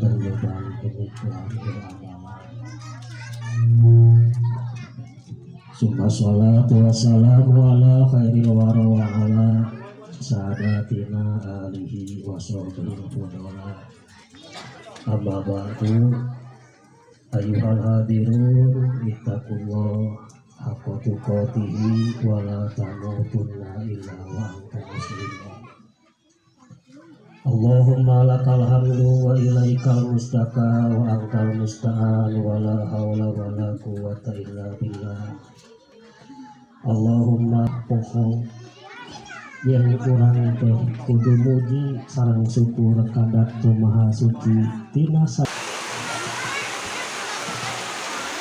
terlibat kebutuhan beragama. Summa salatu wassalamu ala khairil wara wa ala sadatina alihi wa sahbihi wa amma ba'du. Ayyuhal hadirun ittaqullah haqqa tuqatih wa la tamutunna illa wa antum muslimun. Allahumma lakal hamdu wa ilaikal mustaka wa antal musta'an wa la hawla wa la quwwata illa billah. Allahumma pokok yang kurang teh kudu muji sareng syukur kadat tu maha suci tina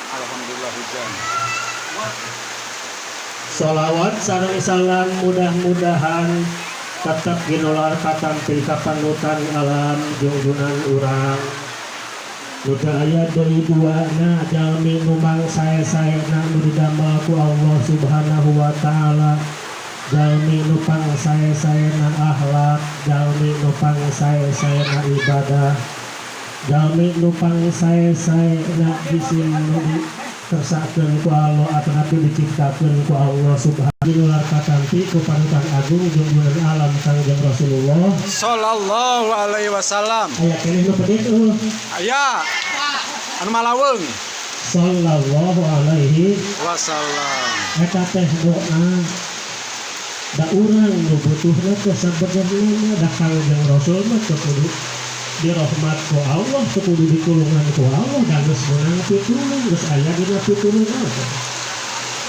alhamdulillah hujan. Salawat sareng salam mudah-mudahan tetap ginular katampi kapanutan alam junjunan urang udah aya deui duana jalmi nu mangsae-saena nu didamel ku Allah Subhanahu wa taala, jalmi nu pangsae-saena akhlak, jalmi nu pangsae-saena ibadah, jalmi nu pangsae-saena bisin nu tersakeun ku Allah atau nabi diciptakeun ku Allah Subhanahu wa katampi ku panutan agung junjunan alam Kangjeng Rasulullah Sallallahu alaihi wasallam. aya keneh nu pedet Aya anu malaweung sallallahu alaihi wasallam. eta teh doa da urang nu butuhna teh sabenerna da Kangjeng Rasul mah teu kudu dirahmat ku Allah, teu kudu ditulungan ku Allah, da geus meunang pitulung geus aya dina pitulungan.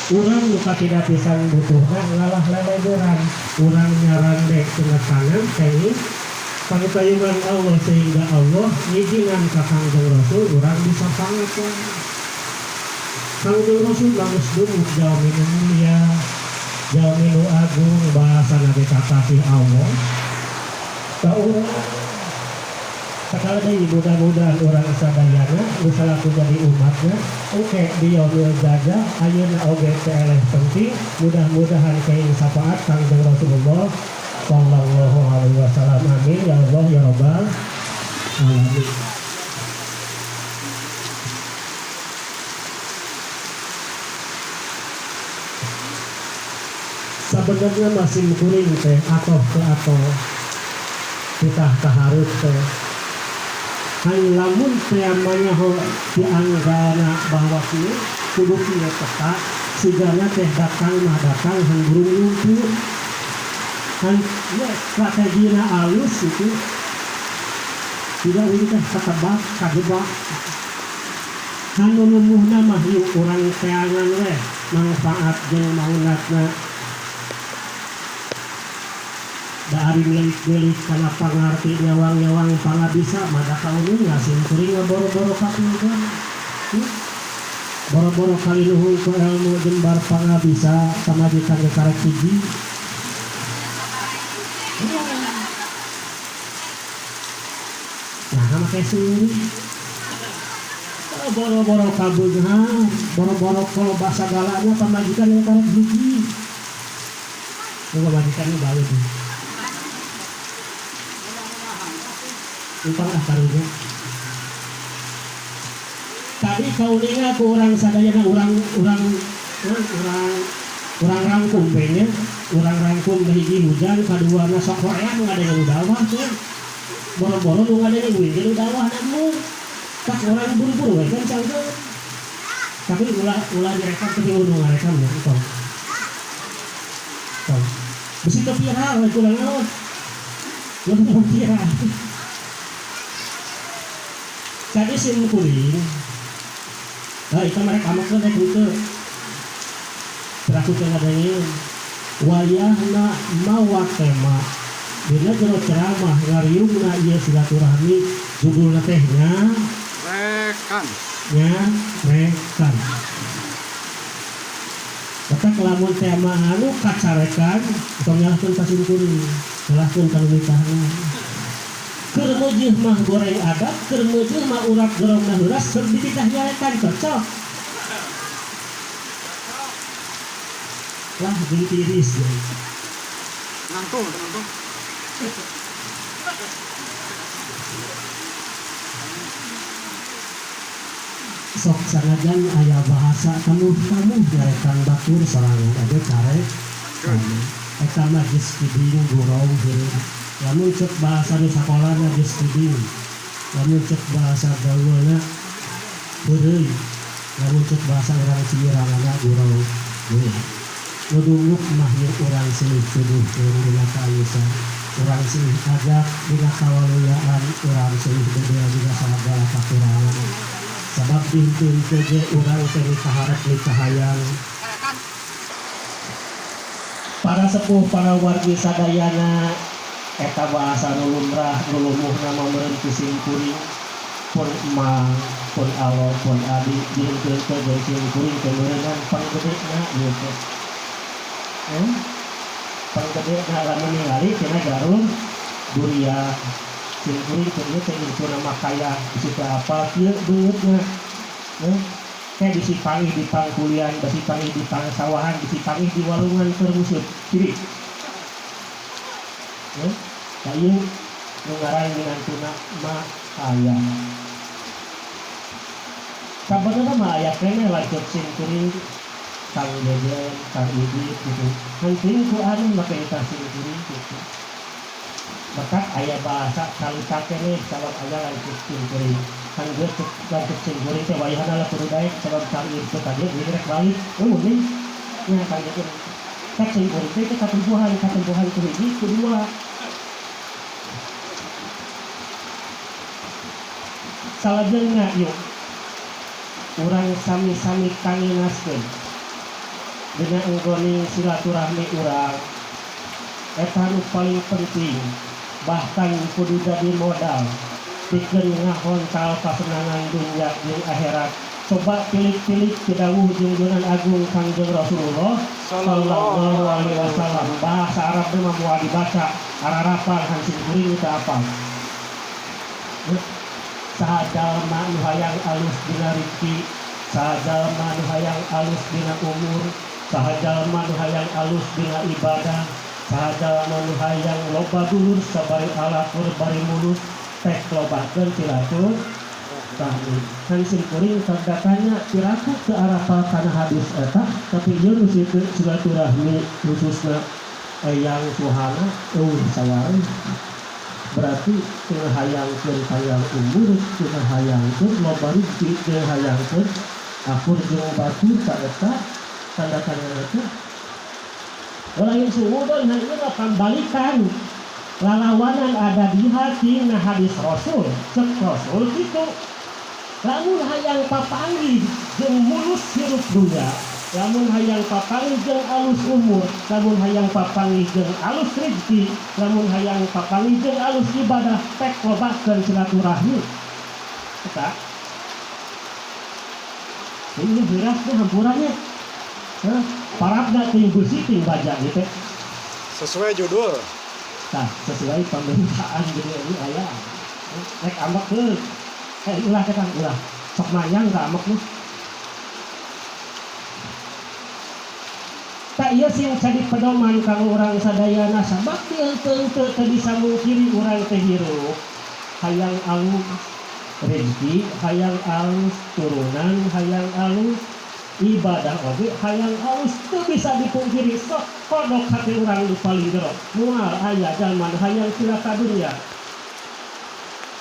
Urang nu katida pisan butuhna ngalah lelegeran, urang nyaran dek tengah tangan teh pangitayungan Allah sehingga Allah ngijingan ka Kangjeng Rasul urang bisa pangakuan. Kangjeng Rasul geus dumuk jalmi nu mulia, jalmi nu agung, bahasana teh kakasih Allah. Ka urang sakala deui mudah-mudahan urang sadayana nu salaku jadi umatna oke di yaumil jaza ayeuna oge teh eleh penting, mudah-mudahan kain syafaat Kangjeng Rasulullah sallallahu alaihi wasallam. Amin ya Allah ya rabbal alamin. Sebenarnya masih kuring teh atau kita kaharut teh han lamun teh amanya ho dianggana bahwa kieu kudu kieu peta sigana teh datang han burung ngumpul kan ya strategina alus itu tidak ini teh katebak kadebak kan numumuhna mah ieu urang teangan we manfaat jeung maunatna da ari milik-milik kana pangarti nyawang-nyawang pangabisa mada kaulun ngasin kuring boro-boro kapinggan boro-boro kali nuhun ku ilmu jembar pangabisa pamajikan ke karek hiji. Nah, make suri. Boro-boro kabeuhan, boro-boro kalau basa galana pamajikan yang karek hiji. Moga majikan nu bae tuh. Upang karunya. Tadi kauninga ku urang sadayana urang rangkum nya, urang rangkum hiji hujan kaduana sok horean ngadenge dawah tuh. Boro-boro nu ngadenge wih dawah namun pas orang buru-buru we kan cangkeun. Tapi ulah direkam teh nu ngarekam ya itu. Tuh. Bisi teu viral we kurang naon. Lu viral. Tadi sim kuring. Nah, itu mereka maksud naik itu. Teraku cengadengin wayahna mawatema. Dina jero ceramah ngariungna ieu silaturahmi judulna teh Rekan. Rekan. Kata kelamun tema anu kacarekan atau nyalahkeun ka sim kuring. Nyalahkeun ka nikahan. Keur mujih mah goreng adat, keur mujih mah urak gerong nahuras, keur dititah nyarekan cocok. Lah gini tiris ya. Ngantung. sok sanajan aya bahasa kamu nyarekan batur sorangan ada care eta mah geus kiding gurau hirup lamun cek bahasa di sakolana geus kiding lamun cek bahasa gaulna heureuy lamun cek bahasa urang Ciirangana gurau ngudunguk mah ieu urang silih tuduh dina kaayusan urang silih ajak dina kawaluyaan urang silih dedea dina sagala kakurangan sabab dintun teh urang teh kaharep nikahayang para sepuh para wargi sadayana eta bahasa nu lumrah nu lumuhna meureun kusim kuring pun emang pun Allah pun abi dintun teh jeung sim kuring teh meureunnan panggedena ieu teh panggedena lamun ningali cenah jarum durian sim kuring teh ieu teh incuna makaya bisi teh apa kieu beutna kayak bisi pangih di pangkulian bisi pangih di pangsawahan bisi pangih di walungan termusut kiri kayu nu ngaran minantuna makaya sabenerna mah aya keneh lanceuk sim kuring Kang Deden, Kang Ibi gitu henteu ku anu make eta sim kuring gitu maka aya bahasa kalita keneh sabab aya lanceuk sim kuring kan geus lanceuk sim kuring teh wayahna lah kudu daek sabab Kang Ibi teh tadi direk balik meuning nya Kang Deden cek sim kuring teh katempuhan ku hiji kedua salajengna yuk urang sami-sami kanginaskeun dina enggoning silaturahmi urang eta nu paling penting bahkan kudu jadi modal pikeun ngahontal kasenangan dunya jeung akhirat coba pilih-pilih kedawuh junjungan agung Kangjeng Rasulullah sallallahu alaihi wasallam bahasa Arab mah moal dibaca ararapan hansing kuring teh apa sahajalma nu hayang alus dina rezeki sahajalma nu hayang alus dina umur sahajalma nu hayang alus dina ibadah sahajalma nu hayang loba dulur sabari alakur bari mulus teh lobakeun silaturahmi kan sim kuring tanda-tanya piraku ke arafah kana hadis eta tapi ieu nu silaturahmi khususna eyang suhana sawareh berarti teu hayangkeun hayang umur teu hayangkeun loba rezeki teu hayangkeun akur jeung batur ka eta tanda-tanda eta lain suudon ieu pambalikan lalawanan ada di hati na hadis Rasul cek Rasul kitu lamun hayang papanggih jeung mulus hirup dunya lamun hayang papanggih jeung alus umur lamun hayang papanggih jeung alus rezeki lamun hayang papanggih jeung alus ibadah tek lobakeun silaturahmi eta ini beras teh hampurannya parabna ting bersih ting baja gitu sesuai judul tah sesuai pemberitaan gitu ini aya rek ambek teu ulah teh Kang ulah sok mayang ka ambek mah tak ieu sing jadi pedoman kanggo urang sadayana sabab teu disambung kiri urang teh hirup hayang alus rezeki hayang alus turunan hayang alus ibadah oge hayang alus teu bisa dipungkiri sok kodok hati urang nu paling jero moal aya jalma hayang cilaka dunya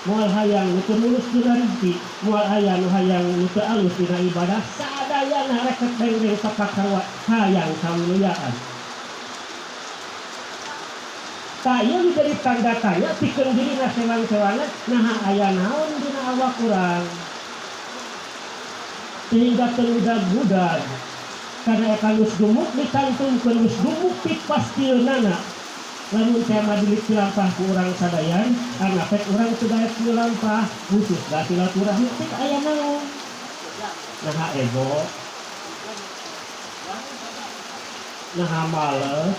moal hayang nu teu mulus dina rezeki moal aya nu hayang nu teu alus dina ibadah sadayana rek dengdeng sapakarwa hayang kamuliaan tak ieu menjadi tanda tanya pikeun diri sewan-sewanan naha aya naon dina awak urang sehingga terudag-udag karena kalus gemuk dicantumkeun geus gemuk pastieunana lamun teh majelis cilampah ku urang sadayan karena pek urang teu daek cilampah khusus da silaturahmi teh aya naon naha ego naha males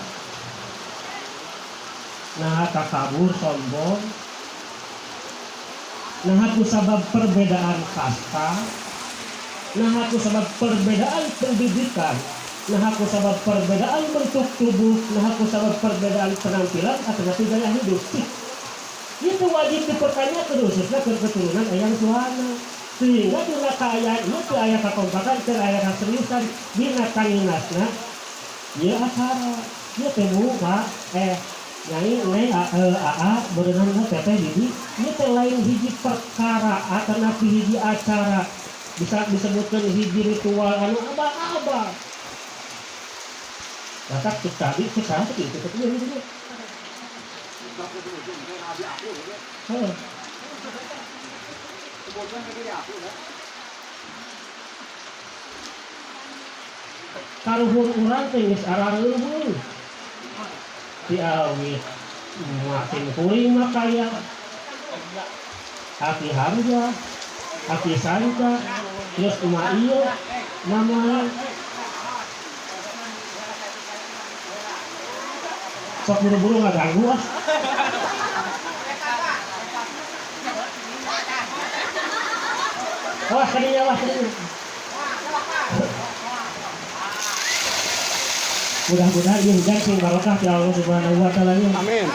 naha takabur sombong naha kusabab perbedaan kasta nah aku sebab perbedaan pendidikan, nah aku sebab perbedaan bentuk tubuh, nah aku sebab perbedaan penampilan atau gaya hidup. Itu wajib dipertanyakan khususnya keturunan eyang suhana. sehingga dina kaayaan ieu teu aya kakompakan teu aya kaseriusan dina kanginasna ieu acara ieu teh buka nyai berenang teteh didi ieu teh lain hiji perkara ataupun hiji acara bisa disebutkan hiji ritual anu abah-abah kata tadi kita itu karuhun urang teh geus arareuheung ti awit makin kuring makaya aki harga aki santa terus kumaha ieu mama sok buru-buru ngaganggu ah. Wah kadinya. Mudah-mudahan ieu hujan sing barokah ti Allah Subhanahu wa taala. Amin.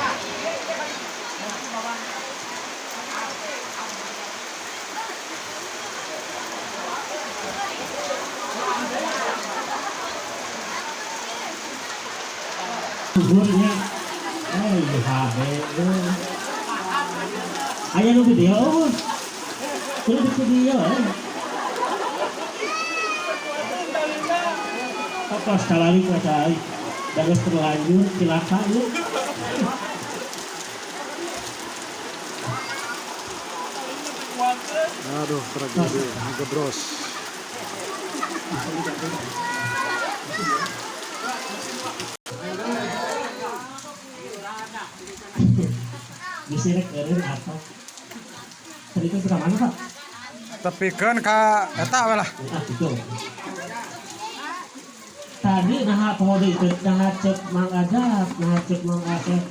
Kuburnya aya nu video kudu di video apa sekali kacai dan terlanjur cilaka lu Aduh, tragedi ngebros. disirek eureun atau tadi itu suka mana Pak? Tepikeun ka eta we lah. Betul. Tadi nah pengode itu nah cek Mang Ajat, nah cek Mang Asep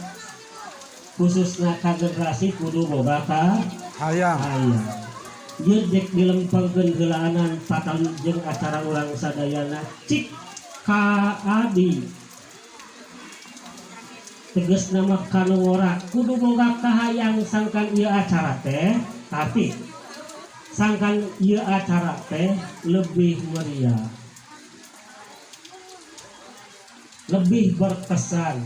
khususnya ka generasi kudu boga ka Hayang. Ieu dek dilempengkeun geulaanan patal jeung acara urang sadayana cik ka adi tegas nama kanu ngora kudu boga kahayang sangkan ieu acara teh tapi sangkan ieu acara teh lebih meriah lebih berkesan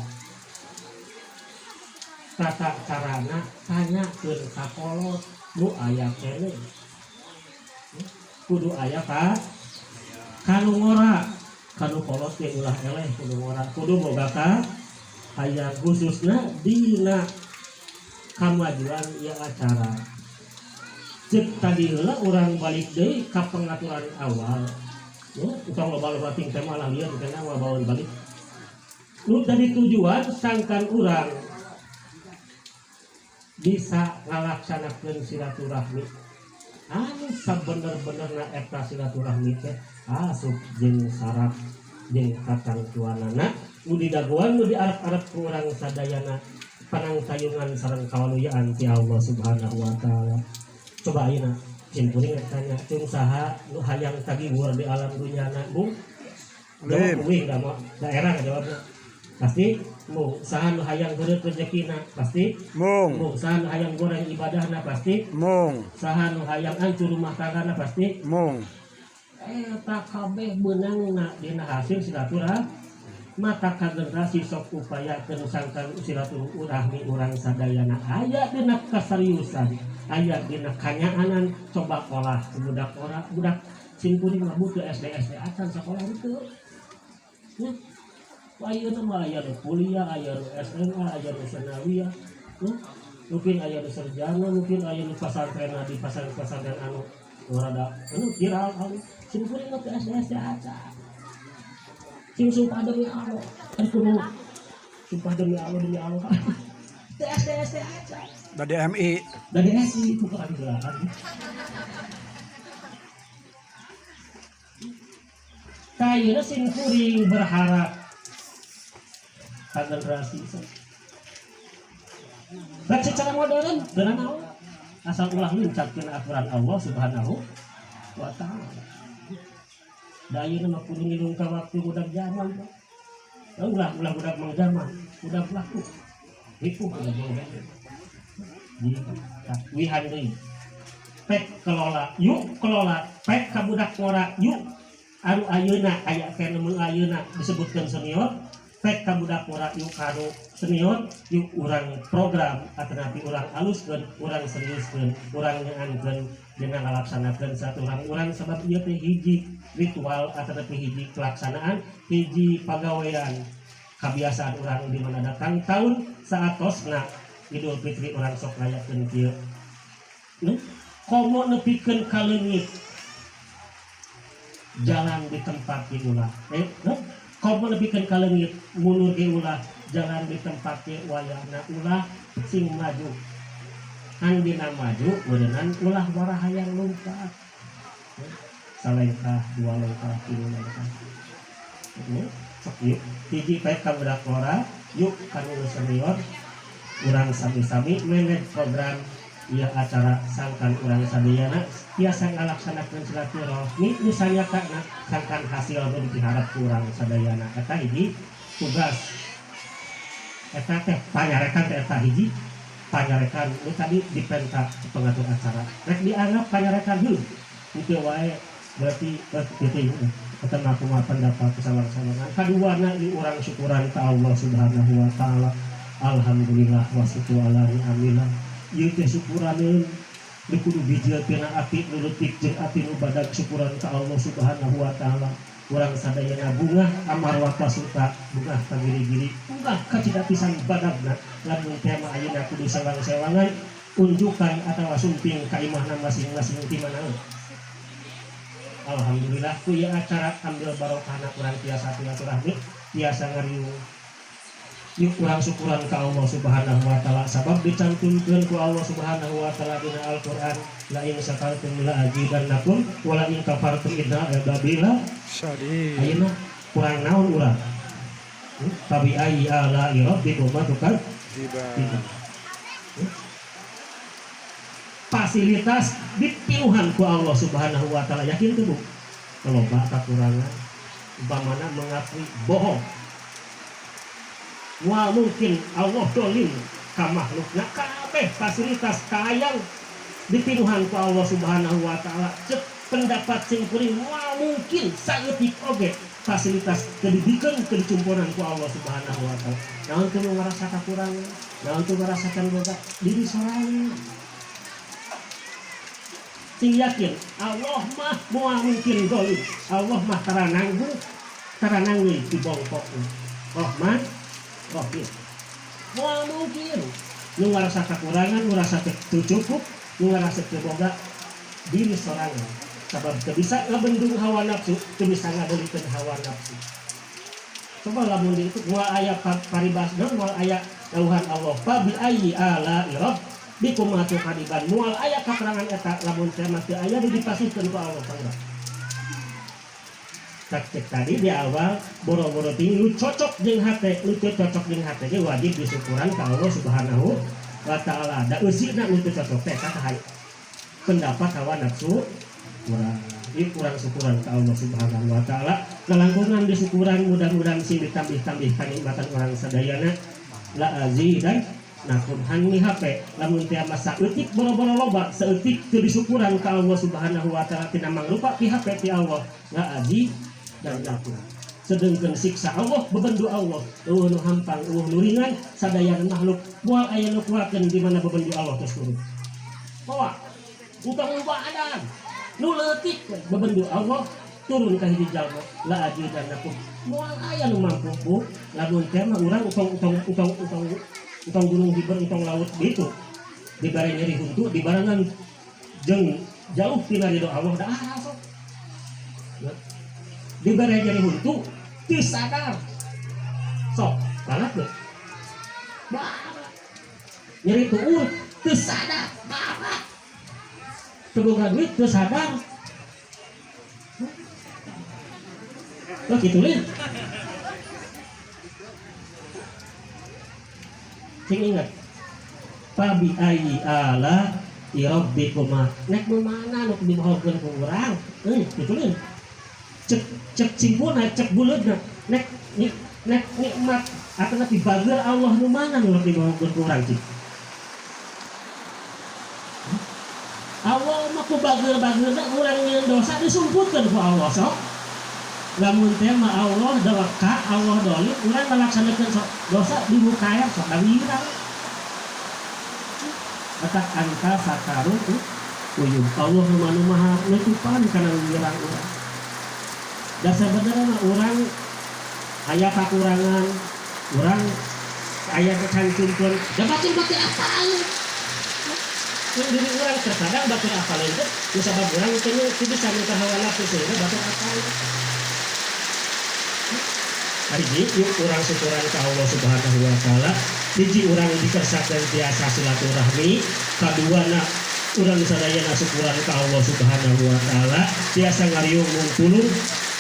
tata carana tanyakeun ka kolot nu aya keneh kudu aya ka kanu ngora kanu kolot teh ulah eleh kudu ngora kudu boga ka aya khususna dina kamajuan ieu acara cek tadi heula urang balik deui ka pengaturan awal ya utang loba-loba ting teh malah lieu kana wabawan balik nu tadi tujuan sangkan urang bisa ngalaksanakeun silaturahmi anu sabener-benerna eta silaturahmi teh asup jeung saraf jeung katangtuanana nu didaguan nu diarep-arep ku urang sadayana panangtayungan sareng kawaluyaan ti Allah Subhanahu wa taala. Coba ayeuna cin kuring tanya cung saha nu hayang tagiwur di alam dunyana Bu? Jawab kuing da mah daerah jawabna. Pasti mung saha nu hayang heureut rezekina pasti mung saha nu hayang goreng ibadahna pasti mung saha nu hayang hancur rumah tanggana pasti mung eta kabeh beunangna dina hasil silaturahmi mata ka generasi sok upayakeun sangkan silaturahmi urang sadayana aya dina kasariusan aya dina kanyaanan coba olah budak ora budak simkuring mah butuh SD acan sakola henteu nya ayeuna mah aya nu kuliah aya nu SMA aya nu sanawiyah mungkin aya nu sarjana mungkin aya nu pasantren di pasantren anu rada anu viral simkuring mah SD acan sing sumpah demi Allah kudu sumpah demi Allah TSD aja dari MI dari SI bukan gerakan kayaknya sing kuring berharap generasi rek secara modern dengan Allah asal ulah ngucapkeun aturan Allah Subhanahu wa taala dayana mah kudu ngidung ka waktu budak zaman ulah budak mang zaman budak laku itu budak zaman di wihan deui pek kelola yuk kelola pek ka budak ngora yuk anu ayeuna aya kana mun ayeuna disebutkeun senior pek ka budak ngora yuk anu senior yuk urang program ataupun urang aluskeun urang seriuskeun urang nyaankeun dengan ngalaksanakeun satu urang sebab ieu teh hiji ritual ataupun hiji pelaksanaan hiji pagawean kebiasaan urang di mana datang tahun saatosna Idul Fitri urang sok rayakeun kieu komo nepikeun ka leungit jalan di tempat di ulah komo nepikeun ka leungit munur di ulah jalan di tempat di wayahna ulah sing maju andina maju beuneunan ulah warahayang lompat salengkah dua langkah tilu langkah sok yuk hiji baik ka budak ngora yuk kanu senior urang sami-sami manage program ieu acara sangkan urang sadayana biasa ngalaksanakeun silaturahmi misalnya kana sangkan hasil nu diharap ku urang sadayana eta hiji tugas eta teh panyarekan teh eta hiji panyarekan nu tadi dipenta pengatur acara rek dianggap panyarekan heuh kitu wae berarti kitu eta mah kumaha pendapat kesalahan-kesalahan kaduana ieu urang syukuran ka Allah Subhanahu wa taala alhamdulillah wa syukur ala ni'amillah ieu teh syukuraneun di kudu bijieuna ati nu leutik jeung ati nu badag syukuran ka Allah Subhanahu wa taala urang sadayana bungah amarwa kasuta bungah ka giri-giri bungah ka tidak pisan badagna lamun teh mah ayeuna kudu sewang-sewangan unjukan atawa sumping ka imahna masing-masing ti mana alhamdulillah ku ieu acara ambil barokahna urang tiasa silaturahmi tiasa ngariung yuk kurang syukuran ke Allah Subhanahu wa taala sabab dicantumkeun ku Allah Subhanahu wa taala dina Al-Qur'an la in syakartum la azidannakum wa la in kafartum inna adzabi syadid ayeuna kurang naon urang tabi ayyi ala rabbikum tukadziban fasilitas dipinuhan ku Allah Subhanahu wa taala yakin teu Bu loba kakurangan umpamana mengakui bohong wah mungkin Allah dolim ka makhlukna kabeh fasilitas kayang dipinuhan ku Allah Subhanahu wa taala cek pendapat sing kuring wah mungkin saeutik oge fasilitas kedidikeun kedicumpuran ku Allah Subhanahu wa taala naon teu ngarasa kakurangan naon teu ngarasakan boga diri sorangan sing yakin Allah mah moal mungkin dolim Allah mah tarananggung di bongkokna Rahman Rahim moal mungkin nu ngarasa kakurangan nu rasa teu cukup nu ngarasa teu boga diri sorangan sabab teu bisa ngabendung hawa nafsu teu bisa ngadeulikeun hawa nafsu coba lamun itu moal aya paribasna moal aya dauhan Allah fa bi ayyi ala rabbikum tukadiban moal aya katerangan eta lamun teh mah teu aya dipasihkeun ku Allah Taala cek tadi di awal boro-boro tinggi lu cocok jeung hate lu cocok jeung hate ge wajib disyukuran ka Allah Subhanahu wa taala da eusina nu teu cocok teh kata pendapat hawa nafsu urang ieu kurang syukuran ka Allah Subhanahu wa taala nalangkungan disyukuran mudah-mudahan sing ditambih-tambih kanikmatan urang sadayana la azidan nakum hani hape lamun teh masa eutik boro-boro loba saeutik teu disyukuran ka Allah Subhanahu wa taala tina mangrupa pi hape ti Allah la aziz dan dapur sedengkeun siksa Allah bebendu Allah nu hampang nu ringan sadayana makhluk moal aya nu kuatkeun di mana bebendu Allah geus turun bawa utang badan nu leutik bebendu Allah turun ka hiji jalma la ajidannakum moal aya nu mampu Bu lamun teh mah urang utang gunung hiber utang laut gitu di bare nyeri huntu di barangan jeung jauh tina ridho Allah da sok di bare nyeri huntu teu sadar sok banget deh nyeri tuur teu sadar banget teu boga duit teu sadar lo kitu leuh sing ingat fabi ayyi ala rabbikum nek nu mana nu dibohongkeun ku urang kitu leuh cek cimbuna cek buleudna nek nikmat ataupun dibager Allah nu mana nu dibohongkeun ku urang cik Allah mah aku bageur-bageur urang nyeun dosa disumputkeun ku Allah sok. Lamun teh mah Allah doa Allah dolim urang ngalaksanakeun dosa dibukaya sok da wirang. Atak anta sakaru uyuh Allah nu maha nutupan kana wirang urang. Da sabenerna urang aya kakurangan, urang aya kecantumkeun, da batin apa? Yang diri orang terkadang batin apa lain teh, sabab urang teh bisa minta hawa nafsu sehingga batin apa. Hari ini yuk urang syukuran ka Allah Subhanahu wa taala. Hiji urang dikersakeun tiasa silaturahmi, kaduana urang sadayana syukuran ka Allah Subhanahu wa taala, tiasa ngariung ngumpulung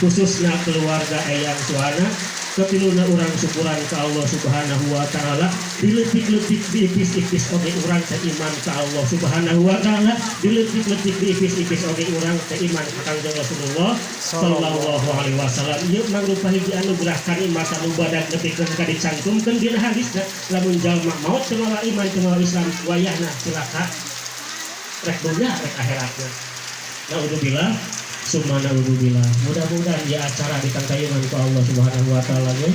khususnya keluarga Eyang Suhana. Ketiluna urang syukuran ka Allah Subhanahu wa taala, diletik-letik diipis-ipis oge urang teh iman ka Allah Subhanahu wa taala, diletik-letik diipis-ipis oge urang teh iman ka Kanjeng Rasulullah sallallahu alaihi wasallam. Ieu mangrupa hiji anugerah kalimat anu badag nepikeun ka dicantumkeun dina hadisna, lamun jalma maot teu mawa iman teu mawa Islam wayahna cilaka rek dunya rek akhiratna. Naudzubillah summa naudzubillah. Mudah-mudahan ya acara ditangkayungan ku Allah Subhanahu wa taala nya.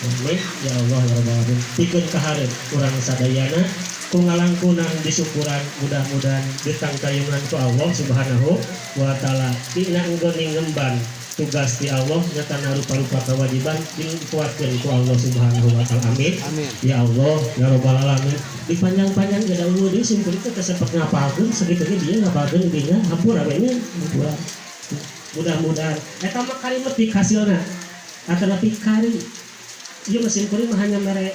Amin ya Allah ya rabbal alamin. Pikeun kahareun urang sadayana ku ngalangkunang disyukuran, mudah-mudahan ditangkayungan ku Allah Subhanahu wa taala. Dina enggeun ngemban tugas ti Allah nyatana rupa-rupa kewajiban dikuatkeun ku Allah Subhanahu wa taala. Amin. Amin. Ya Allah ya rabbal alamin. Dipanjang-panjang gada ulu deui simpul teh sepet ngapalkeun sakitu ge dieu ngapalkeun dinya hampura we nya hampura. Mudah-mudahan eta mah kalimat di hasilna atawa pikari. Ieu mesin kuring mah hanya mere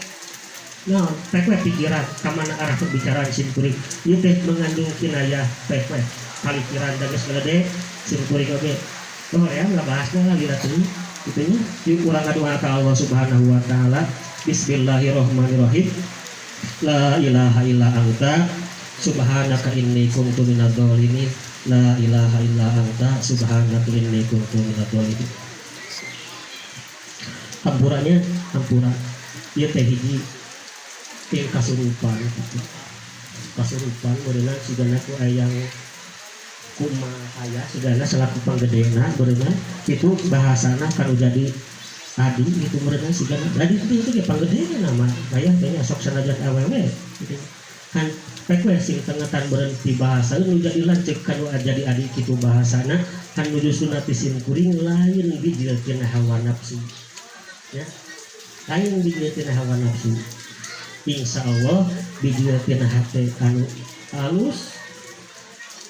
naon pek pikiran ka mana arah pembicaraan sim kuring. Ieu teh mengandung kinayah pek palikiran da geus gede sim kuring oge. Oh ya ngabahasna lagi ratuh kitu nya. Ieu urang ngadoa ka Allah Subhanahu wa taala. Bismillahirrahmanirrahim. La ilaha illa anta subhanaka inni kuntu minadz dzalimin. La ilaha illa anta subhanaka inni kuntu minadz dzalimin. Hampurannya hampura ieu teh hiji ting kasurupan gitu. Kasurupan beureunan sigana ku ayang kumaha aya sigana salaku panggedena beureunan itu bahasana kanu jadi adi itu beureunan sigana adi itu ge panggedena nama aya teh sok sanajan awewe gitu. Kan pek we sing tengetan berhenti bahasa nu jadi lanceuk kanu jadi adi kitu bahasana kan nuju sunati sim kuring lain dijieun hawa nafsu ya lain dijieun hawa nafsu. Insyaallah dijieun hate anu halus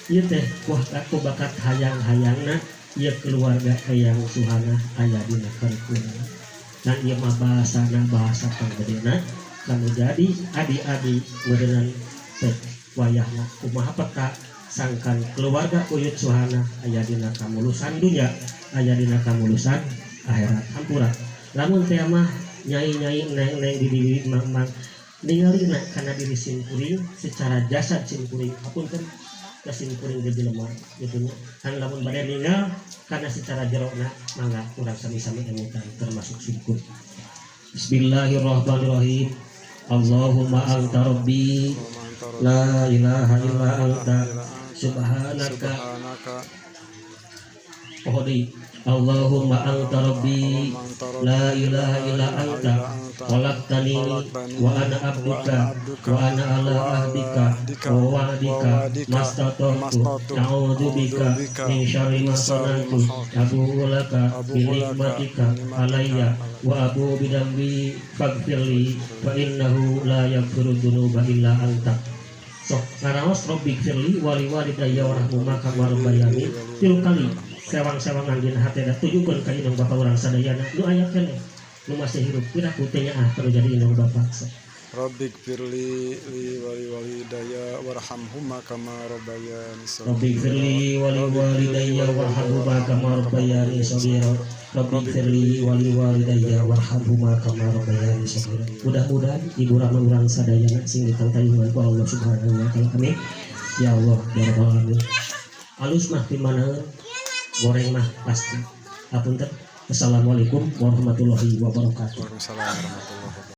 ieu teh ku bakat hayang-hayangna ieu keluarga Eyang Suhana aya dina karikuna. Dan ieu mah bahasana bahasa panggedena kanu jadi adi-adi beureunan teh wayahna kumaha peta sangkan keluarga Uyut Suhana aya dina kamulusan dunya aya dina kamulusan akhirat. Hampura lamun teh mah nyai-nyai neng-neng di diri mang-mang ningalina kana diri sim kuring secara jasad sim kuring hapunten kasim kuring jadi lemah gitu kan lamun bade ninggal karena secara jerona mangga kurang sami-sami emutan termasuk syukur. Bismillahirrahmanirrahim. Allahumma anta rabbi la ilaha illa anta subhanaka Allahumma anta rabbi la ilaha illa anta khalaqtani wa ana abduka wa ana ala ahdika wa wa'dika mastata'tu a'udzu bika min syarri ma sana'tu abu'u laka bi nikmatika alayya wa abu'u bi dambi faghfirli fa innahu la yaghfiru dzunuba illa anta. Sok ngaraos Rabbi firli wali walidayya warhamhuma kama rabbayani 3 kali sewang-sewangan dina hati da tujukeun ka indung bapa urang sadayana nu aya keneh nu masih hirup pira putihnya terus jadi indung bapa. Rabbik firli li wali walidayya warhamhuma kama rabbayani shaghira. Rabbik firli wali walidayya warhamhuma kama rabbayani shaghira. Rabbik firli wali walidayya warhamhuma kama rabbayani shaghira. Mudah-mudahan ibu rama urang sadayana sing ditangtayungan ku Allah Subhanahu wa taala. Amin. Ya Allah ya rabbal alamin. Alus mah di mana goreng mah pasti. Apunten. Assalamualaikum warahmatullahi wabarakatuh. Waalaikumsalam warahmatullahi wabarakatuh.